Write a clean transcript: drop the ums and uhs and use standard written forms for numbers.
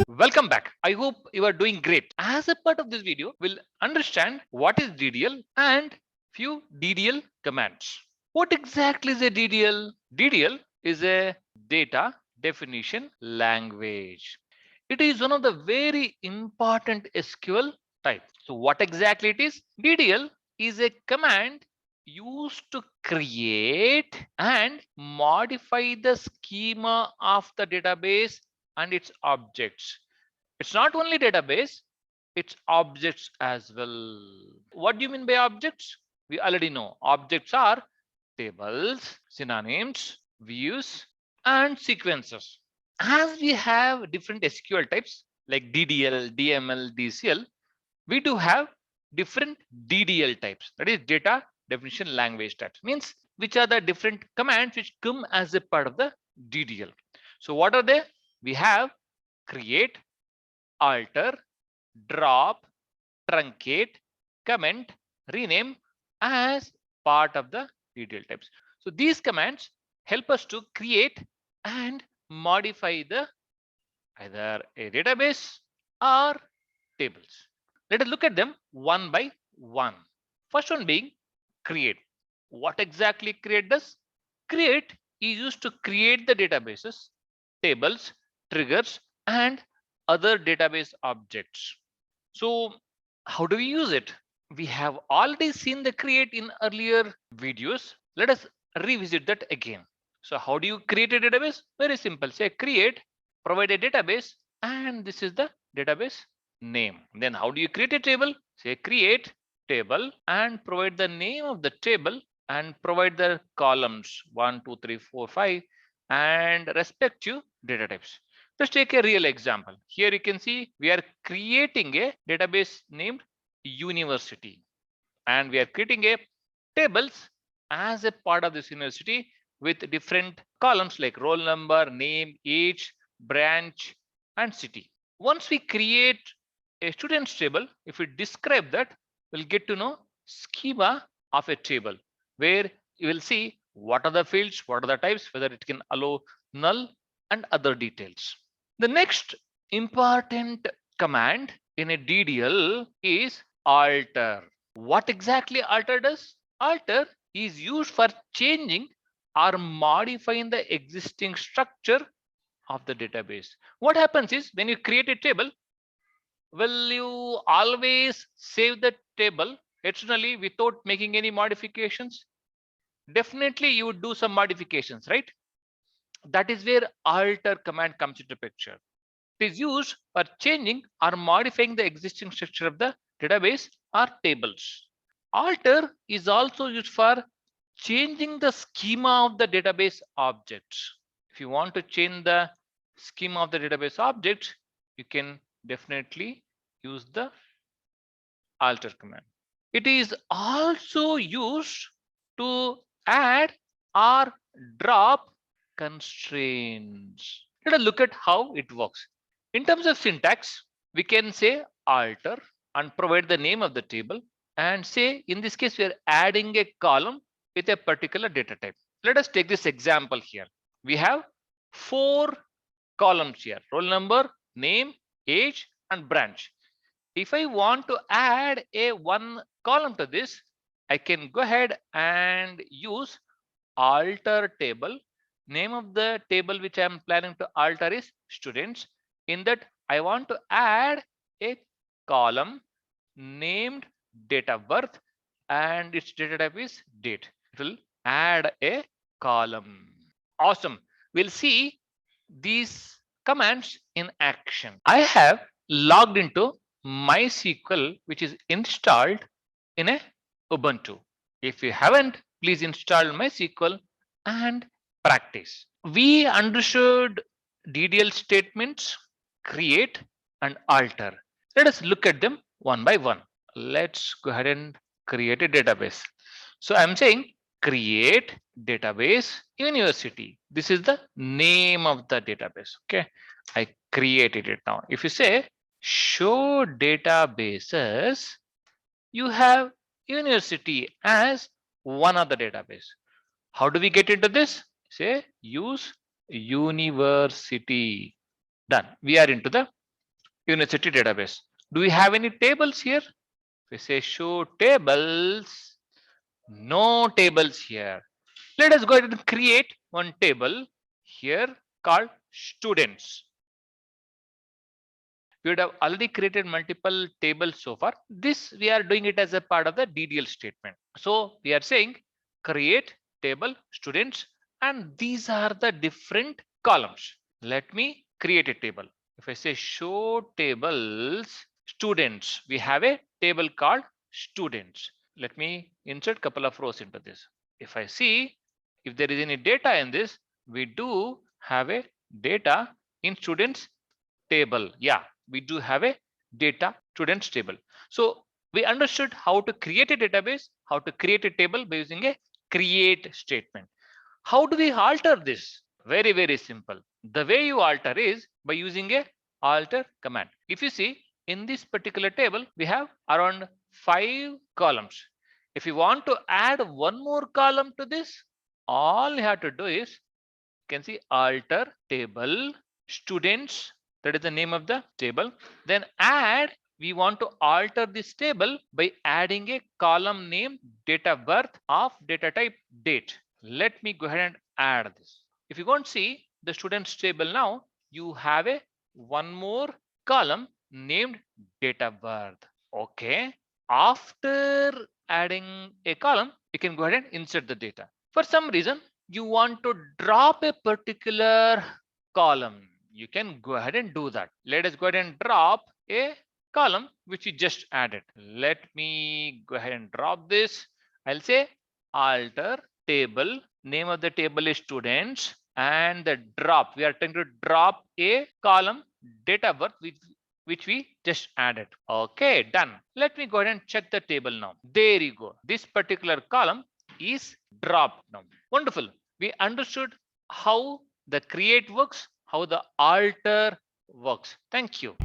Welcome back. I hope you are doing great. As a part of this video, we'll understand what is DDL and few DDL commands. What exactly is a DDL? DDL is a data definition language. It is one of the very important SQL type. So what exactly it is? DDL is a command used to create and modify the schema of the database and its objects. It's not only database, it's objects as well. What do you mean by objects? We already know objects are tables, synonyms, views, and sequences. As we have different SQL types like DDL, DML, DCL, we do have different DDL types, that is data definition language types, means which are the different commands which come as a part of the DDL. So what are they? We have create, alter, drop, truncate, comment, rename as part of the DDL types. So these commands help us to create and modify the either a database or tables. Let us look at them one by one. First one being create. What exactly create does? Create is used to create the databases, tables, triggers, and other database objects. So how do we use it? We have already seen the create in earlier videos. Let us revisit that again. So how do you create a database? Very simple. Say create, provide a database, and this is the database name. Then how do you create a table? Say create table and provide the name of the table and provide the columns 1, 2, 3, 4, 5 and respective data types. Let's take a real example. Here you can see we are creating a database named university and we are creating a tables as a part of this university with different columns like roll number, name, age, branch, and city. Once we create a student's table, if we describe that, we'll get to know schema of a table where you will see what are the fields, what are the types, whether it can allow null and other details. The next important command in a DDL is alter. What exactly alter does? Alter is used for changing or modifying the existing structure of the database. What happens is when you create a table, will you always save the table externally without making any modifications? Definitely you would do some modifications, right? That is where alter command comes into picture. It is used for changing or modifying the existing structure of the database or tables. Alter is also used for changing the schema of the database objects. If you want to change the schema of the database object, you can definitely use the alter command. It is also used to add or drop constraints. Let us look at how it works. In terms of syntax, we can say alter and provide the name of the table and say in this case we are adding a column with a particular data type. Let us take this example here. We have 4 columns here: roll number, name, age, and branch. If I want to add a one column to this, I can go ahead and use alter table. Name of the table which I am planning to alter is students. In that, I want to add a column named date of birth and its data type is date. It will add a column. Awesome. We'll see these commands in action. I have logged into MySQL, which is installed in a Ubuntu. If you haven't, please install MySQL and practice. We understood DDL statements, create and alter. Let us look at them one by one. Let's go ahead and create a database. So I'm saying create database university. This is the name of the database. Okay, I created it now. If you say show databases, you have university as one of the database. How do we get into this? Say use university. Done. We are into the university database. Do we have any tables here? We say show tables. No tables here. Let us go ahead and create one table here called students. We would have already created multiple tables so far. This we are doing it as a part of the DDL statement. So we are saying create table students, and these are the different columns. Let me create a table. If I say show tables students, we have a table called students. Let me insert couple of rows into this. If I see if there is any data in this, we do have a data in students table. Yeah, we do have a data students table. So we understood how to create a database, how to create a table by using a create statement. How do we alter this? Very, very simple. The way you alter is by using a alter command. If you see in this particular table, we have around 5 columns. If you want to add one more column to this, all you have to do is you can see alter table students, that is the name of the table. Then add, we want to alter this table by adding a column name date of birth of data type date. Let me go ahead and add this. If you go and see the students table now, you have a one more column named date of birth. Okay. After adding a column, you can go ahead and insert the data. For some reason, you want to drop a particular column, you can go ahead and do that. Let us go ahead and drop a column which we just added. Let me go ahead and drop this. I'll say alter table, name of the table is students, and the drop, we are trying to drop a column date of birth which we just added. Okay, done. Let me go ahead and check the table now. There you go. This particular column is dropped now. Wonderful. We understood how the create works, how the alter works. Thank you.